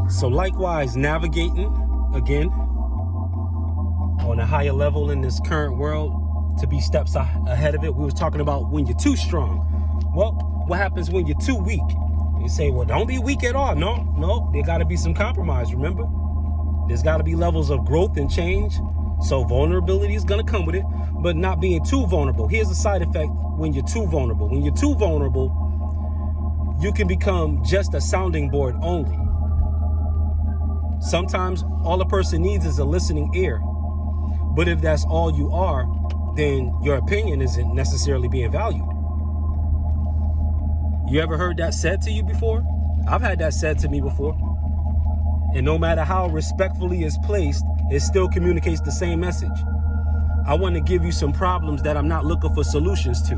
So likewise, navigating again on a higher level in this current world to be steps ahead of it. We was talking about when you're too strong. Well, what happens when you're too weak? You say, well, don't be weak at all. No, there got to be some compromise. Remember, there's got to be levels of growth and change. So vulnerability is going to come with it, but not being too vulnerable. Here's the side effect when you're too vulnerable. When you're too vulnerable, you can become just a sounding board only. Sometimes all a person needs is a listening ear. But if that's all you are, then your opinion isn't necessarily being valued. You ever heard that said to you before? I've had that said to me before. And no matter how respectfully it's placed, it still communicates the same message. I want to give you some problems that I'm not looking for solutions to.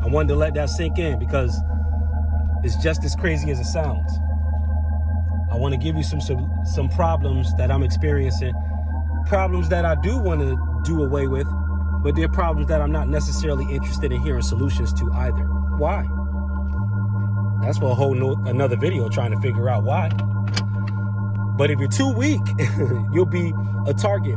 I wanted to let that sink in because it's just as crazy as it sounds. I want to give you some problems that I'm experiencing, problems that I do want to do away with, but they're problems that I'm not necessarily interested in hearing solutions to either. Why? That's for another video, trying to figure out why. But if you're too weak, you'll be a target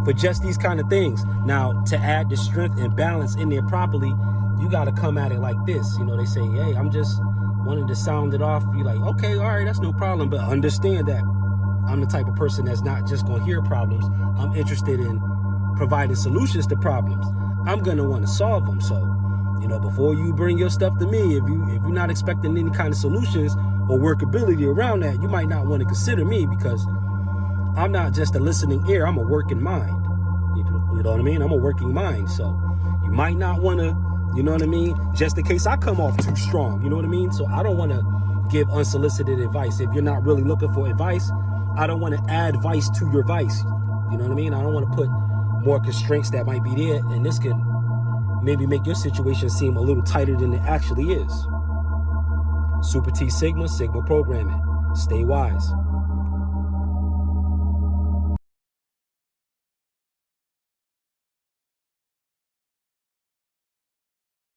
for just these kind of things. Now, to add the strength and balance in there properly, you got to come at it like this. You know, they say, hey, I'm just wanting to sound it off. You're like, okay, all right, that's no problem. But understand that I'm the type of person that's not just going to hear problems. I'm interested in providing solutions to problems. I'm going to want to solve them. So, you know, before you bring your stuff to me, if you're not expecting any kind of solutions or workability around that, you might not want to consider me, because I'm not just a listening ear. I'm a working mind. You know what I mean? I'm a working mind. So you might not want to, you know what I mean? Just in case I come off too strong, you know what I mean? So I don't want to give unsolicited advice. If you're not really looking for advice, I don't want to add vice to your vice. You know what I mean? I don't want to put more constraints that might be there, and this can maybe make your situation seem a little tighter than it actually is. Super T Sigma, Sigma Programming. Stay wise.